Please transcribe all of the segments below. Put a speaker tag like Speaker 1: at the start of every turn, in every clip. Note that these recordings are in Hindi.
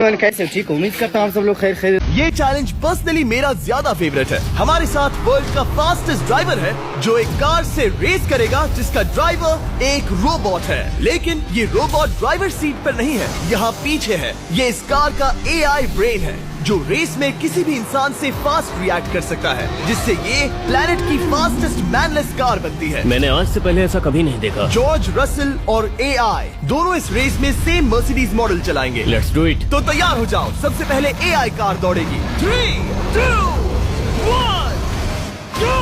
Speaker 1: कैसे ठीक, उम्मीद करता हूँ आप सब लोग खैर खैर।
Speaker 2: ये चैलेंज पर्सनली मेरा ज्यादा फेवरेट है। हमारे साथ वर्ल्ड का फास्टेस्ट ड्राइवर है जो एक कार से रेस करेगा जिसका ड्राइवर एक रोबोट है। लेकिन ये रोबोट ड्राइवर सीट पर नहीं है, यहाँ पीछे है। ये इस कार का AI ब्रेन है जो रेस में किसी भी इंसान से फास्ट रिएक्ट कर सकता है, जिससे ये प्लेनेट की फास्टेस्ट मैनलेस कार बनती है।
Speaker 3: मैंने आज से पहले ऐसा कभी नहीं देखा।
Speaker 2: जॉर्ज रसल और AI दोनों इस रेस में सेम मर्सिडीज मॉडल चलाएंगे।
Speaker 3: Let's do it.
Speaker 2: तो तैयार हो जाओ, सबसे पहले AI कार दौड़ेगी। 3, 2, 1, go!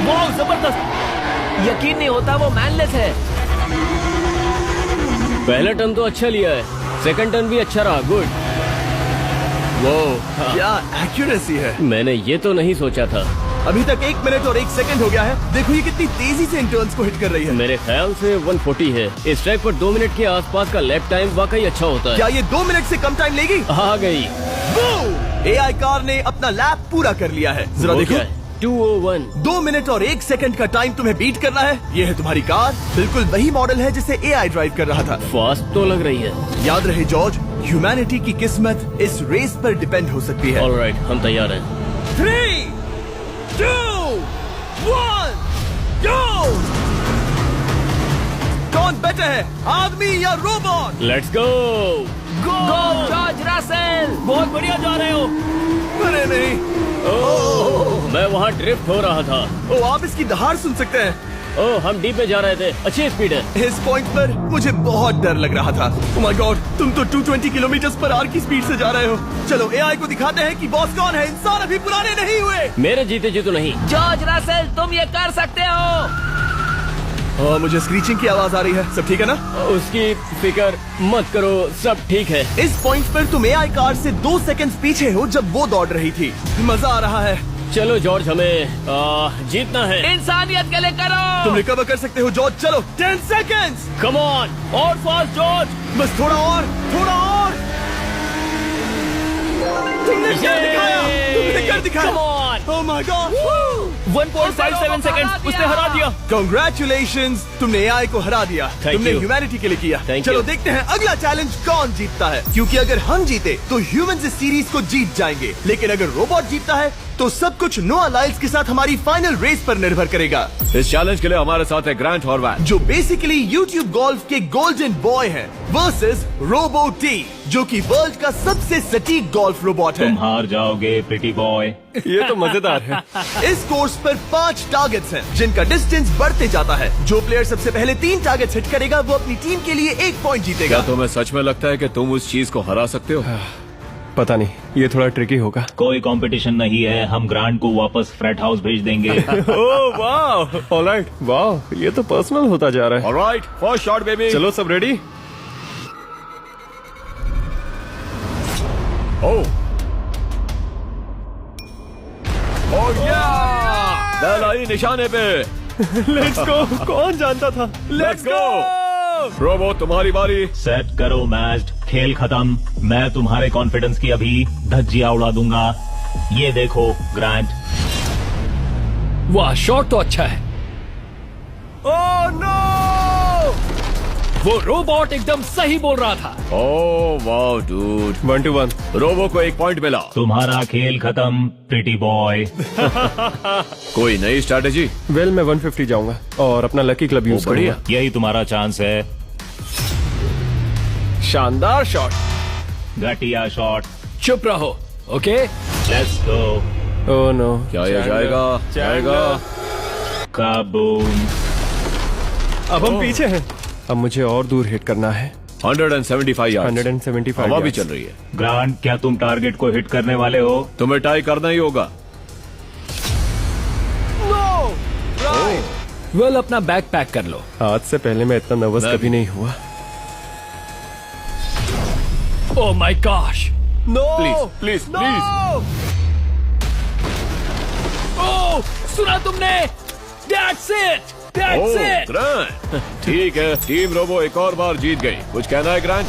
Speaker 3: वाह, जबरदस्त! यकीन नहीं होता वो मैनलेस है। पहला टर्न तो अच्छा लिया है, सेकंड टर्न भी अच्छा रहा। गुड। वो
Speaker 2: क्या एक्यूरेसी है।
Speaker 3: मैंने ये तो नहीं सोचा था।
Speaker 2: अभी तक 1 मिनट और 1 सेकंड हो गया है। देखो ये कितनी तेजी से इन टर्न्स को हिट कर रही है।
Speaker 3: मेरे ख्याल से 140 है। इस ट्रैक पर 2 मिनट के आसपास का लैप टाइम वाकई अच्छा होता है।
Speaker 2: क्या ये 2 मिनट से कम टाइम लेगी?
Speaker 3: आ गई।
Speaker 2: AI कार ने अपना लैप पूरा कर लिया है। जरा देखो,
Speaker 3: 201।
Speaker 2: 2 मिनट और 1 सेकंड का टाइम तुम्हें बीट करना है। ये है तुम्हारी कार, बिल्कुल वही मॉडल है जिसे AI ड्राइव कर रहा था।
Speaker 3: फास्ट तो लग रही है।
Speaker 2: याद रहे जॉर्ज, ह्यूमैनिटी की किस्मत इस रेस पर डिपेंड हो सकती है।
Speaker 3: ऑलराइट, हम तैयार हैं।
Speaker 2: 3, 2, 1, go! कौन बेटर है, आदमी या robot?
Speaker 3: Let's go.
Speaker 2: Go
Speaker 3: George Russell, बहुत बढ़िया जा रहे हो।
Speaker 2: अरे नहीं,
Speaker 3: मैं वहाँ ड्रिफ्ट हो रहा था।
Speaker 2: आप इसकी दहाड़ सुन सकते हैं।
Speaker 3: हम डी पे जा रहे थे, अच्छी स्पीड है।
Speaker 2: इस पॉइंट पर मुझे बहुत डर लग रहा था। ओह माय गॉड, तुम तो 220 किलोमीटर/आवर की स्पीड से जा रहे हो। चलो AI को दिखाते हैं कि बॉस कौन है। इंसान अभी पुराने नहीं हुए।
Speaker 3: मेरे जीते जी तो नहीं।
Speaker 4: जॉर्ज रसेल, तुम ये कर सकते हो।
Speaker 2: मुझे स्क्रीचिंग की आवाज आ रही है। सब ठीक है ना?
Speaker 3: उसकी फिक्र मत करो, सब ठीक है।
Speaker 2: इस पॉइंट पर तुम AI कार से 2 सेकंड पीछे हो जब वो दौड़ रही थी। मजा आ रहा है।
Speaker 3: चलो जॉर्ज, हमें जीतना है।
Speaker 4: इंसानियत के लिए करो।
Speaker 2: तुम रिकवर कर सकते हो जॉर्ज। चलो 10 सेकंड्स।
Speaker 3: कम ऑन, और फास्ट जॉर्ज।
Speaker 2: बस थोड़ा और, थोड़ा और। तुमने कर दिखाया, तुमने कर दिखाया।
Speaker 3: Come on.
Speaker 2: Oh my God.
Speaker 3: 1.57 seconds, उसने हरा दिया।
Speaker 2: Congratulations, तुमने AI को हरा दिया।
Speaker 3: Thank
Speaker 2: तुमने
Speaker 3: you.
Speaker 2: ह्यूमैनिटी के लिए किया।
Speaker 3: Thank
Speaker 2: चलो
Speaker 3: you.
Speaker 2: देखते हैं अगला चैलेंज कौन जीतता है, क्योंकि अगर हम जीते तो ह्यूमंस इस सीरीज को जीत जाएंगे, लेकिन अगर रोबोट जीतता है तो सब कुछ नोआ लाइल्स के साथ हमारी फाइनल रेस पर निर्भर करेगा।
Speaker 5: इस चैलेंज के लिए हमारे साथ है ग्रांट हॉर्वैट,
Speaker 2: जो बेसिकली यूट्यूब गोल्फ के गोल्डन बॉय हैं, वर्सेस रोबो टी, जो कि वर्ल्ड का सबसे सटीक गोल्फ रोबोट है।
Speaker 6: तुम हार जाओगे प्रिटी बॉय।
Speaker 5: ये तो मजेदार है।
Speaker 2: इस कोर्स पर 5 टारगेट्स हैं, जिनका डिस्टेंस बढ़ते जाता है। जो प्लेयर सबसे पहले 3 टारगेट्स हिट करेगा वो अपनी टीम के लिए 1 पॉइंट जीतेगा।
Speaker 5: क्या तुम्हें सच में लगता है कि तुम उस चीज को हरा सकते हो?
Speaker 7: पता नहीं, ये थोड़ा ट्रिकी होगा।
Speaker 6: कोई कंपटीशन नहीं है, हम ग्रांट को वापस फ्रेट हाउस भेज देंगे।
Speaker 7: ओह वाह, ऑलराइट, वाह, ये तो पर्सनल होता जा रहा है।
Speaker 5: Alright, first shot baby.
Speaker 7: चलो सब रेडी?
Speaker 5: ओह या, बैल आई निशाने पे।
Speaker 7: Let's go. कौन जानता था?
Speaker 5: Let's go. रोबोट, तुम्हारी बारी।
Speaker 6: सेट करो मैच, खेल खत्म। मैं तुम्हारे कॉन्फिडेंस की अभी धज्जियां उड़ा दूंगा। ये देखो ग्रांट।
Speaker 3: वाह, शॉट तो अच्छा है।
Speaker 2: Oh no!
Speaker 3: वो रोबोट एकदम सही बोल रहा था।
Speaker 5: Oh wow dude,
Speaker 7: 1 to 1।
Speaker 5: Robo को 1 पॉइंट मिला।
Speaker 6: तुम्हारा खेल खत्म प्रिटी बॉय।
Speaker 5: कोई नई स्ट्रैटेजी?
Speaker 7: वेल, मैं 150 जाऊंगा और अपना लकी क्लब यूज
Speaker 5: बढ़िया।
Speaker 7: करूंगा।
Speaker 6: यही तुम्हारा चांस है।
Speaker 3: शानदार शॉट।
Speaker 6: घटिया शॉट।
Speaker 3: चुप रहो, okay?
Speaker 6: Let's go.
Speaker 7: Oh no.
Speaker 5: क्या ये जाएगा? जाएगा।
Speaker 6: काबूम।
Speaker 7: अब हम पीछे हैं। अब मुझे और दूर हिट करना है।
Speaker 5: 175 यार्ड्स।
Speaker 7: 175
Speaker 5: हवा भी
Speaker 7: yards।
Speaker 5: चल रही है।
Speaker 6: ग्रांट, क्या तुम टारगेट को हिट करने वाले हो?
Speaker 5: तुम्हें टाई करना ही होगा।
Speaker 3: वेल, अपना बैग पैक कर लो।
Speaker 7: आज से पहले मैं इतना नर्वस
Speaker 5: मैं
Speaker 7: कभी
Speaker 5: भी।
Speaker 7: नहीं हुआ।
Speaker 3: Oh my gosh.
Speaker 2: No!
Speaker 5: Please please please.
Speaker 3: Oh, सुना तुमने? That's it. That's it.
Speaker 5: Grant, ठीक है, टीम रोबो एक और बार जीत गई। कुछ कहना है ग्रांट?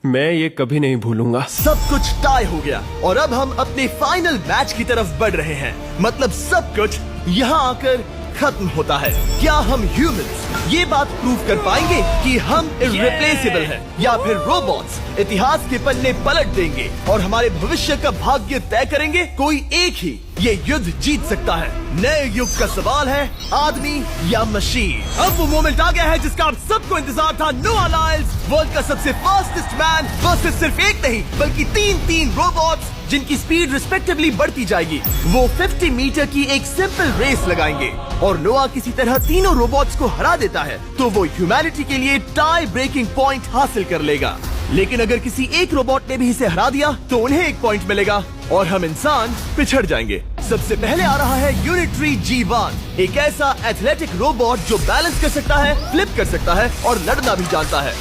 Speaker 7: मैं ये कभी नहीं भूलूंगा।
Speaker 2: सब कुछ टाई हो गया और अब हम अपने फाइनल मैच की तरफ बढ़ रहे हैं। मतलब सब कुछ यहाँ आकर खत्म होता है। क्या हम ह्यूमंस ये बात प्रूव कर पाएंगे कि हम इर्रिप्लेसेबल हैं, या फिर रोबोट्स इतिहास के पन्ने पलट देंगे और हमारे भविष्य का भाग्य तय करेंगे? कोई एक ही ये युद्ध जीत सकता है। नए युग का सवाल है, आदमी या मशीन। अब वो मोमेंट आ गया है जिसका आप सबको इंतजार था। नोआ लाइल्स वर्ल्ड का सबसे फास्टेस्ट मैन वर्सेस सिर्फ एक नहीं बल्कि तीन रोबोट्स जिनकी स्पीड रिस्पेक्टिवली बढ़ती जाएगी। वो 50 मीटर की एक सिंपल रेस लगाएंगे और नोआ किसी तरह तीनों रोबोट्स को हरा देता है तो वो ह्यूमैनिटी के लिए टाई ब्रेकिंग पॉइंट हासिल कर लेगा। लेकिन अगर किसी एक रोबोट ने भी इसे हरा दिया तो उन्हें एक पॉइंट मिलेगा और हम इंसान पिछड़ जाएंगे। सबसे पहले आ रहा है यूनिट्री G1, एक ऐसा एथलेटिक रोबोट जो बैलेंस कर सकता है, फ्लिप कर सकता है और लड़ना भी जानता है।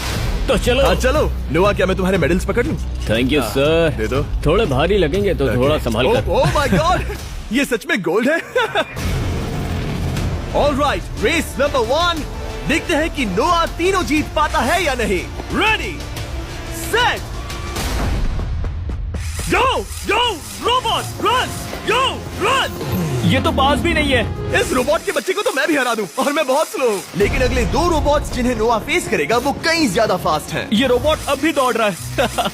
Speaker 3: तो चलो।
Speaker 2: हाँ चलो। नोआ, क्या मैं तुम्हारे मेडल्स पकड़ लूं?
Speaker 3: Thank you sir.
Speaker 2: दे दो।
Speaker 3: थोड़े भारी लगेंगे तो थोड़ा संभाल कर।
Speaker 2: ओह माय गॉड, ये सच में गोल्ड है। ऑलराइट, रेस नंबर 1, देखते हैं कि नोआ तीनों जीत पाता है या नहीं। रेडी सेट गो गो रोबोट रन गो रन।
Speaker 6: ये तो पास भी नहीं है।
Speaker 2: इस रोबोट के बच्चे को तो मैं भी हरा दूं और मैं बहुत स्लो हूँ। लेकिन अगले 2 रोबोट्स जिन्हें नोआ फेस करेगा वो कहीं ज्यादा फास्ट हैं।
Speaker 6: ये रोबोट अब भी दौड़ रहा है।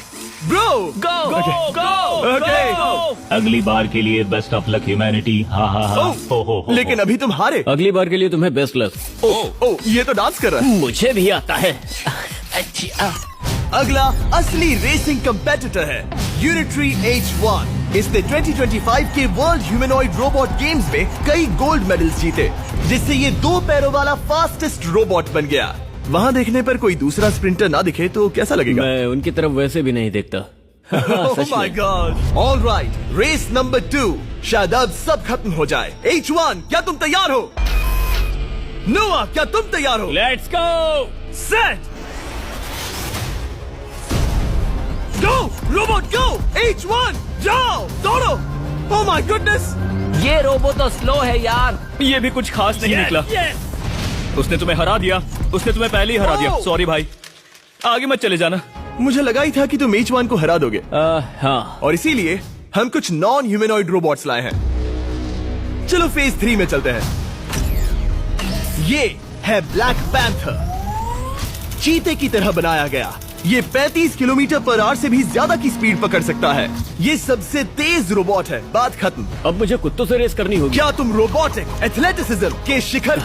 Speaker 2: ब्रो
Speaker 4: गो गो
Speaker 2: ओके।
Speaker 6: अगली बार के लिए बेस्ट ऑफ लक ह्यूमैनिटी। हाँ हाँ हाँ। हो।
Speaker 2: लेकिन अभी तुम हारे।
Speaker 3: अगली बार के लिए तुम्हें बेस्ट लक।
Speaker 2: ओ ये तो डांस कर रहा है।
Speaker 3: मुझे भी आता है।
Speaker 2: अगला असली रेसिंग कंपेटिटर है यूनिट्री H1। इसने 2025 के वर्ल्ड ह्यूमनॉइड रोबोट गेम्स में कई गोल्ड मेडल्स जीते, जिससे ये 2 पैरों वाला फास्टेस्ट रोबोट बन गया। वहाँ देखने पर कोई दूसरा स्प्रिंटर ना दिखे तो कैसा लगेगा?
Speaker 3: मैं उनकी तरफ वैसे भी नहीं देखता।
Speaker 2: Oh my God! All right, race number 2। शायद अब सब खत्म हो जाए। H1, क्या तुम तैयार हो? नोआ, क्या तुम तैयार हो?
Speaker 3: Let's go.
Speaker 2: Set go robot go. H1 जाओ दौड़ो। Oh my goodness!
Speaker 4: ये रोबो तो स्लो है यार।
Speaker 6: ये भी कुछ खास नहीं निकला। उसने तुम्हें हरा दिया। उसने तुम्हें पहले ही हरा दिया। सॉरी भाई, आगे मत चले जाना।
Speaker 2: मुझे लगा ही था कि तुम H1 को हरा दोगे
Speaker 3: हाँ।
Speaker 2: और इसीलिए हम कुछ नॉन ह्यूमनॉइड रोबोट्स लाए हैं। चलो फेज 3 में चलते हैं। ये है ब्लैक पैंथर, चीते की तरह बनाया गया। ये 35 किलोमीटर पर आवर से भी ज्यादा की स्पीड पकड़ सकता है। ये सबसे तेज रोबोट है। बात खत्म।
Speaker 3: अब मुझे कुत्तों से रेस करनी होगी।
Speaker 2: क्या तुम रोबोटिक एथलेटिसिज्म के शिखर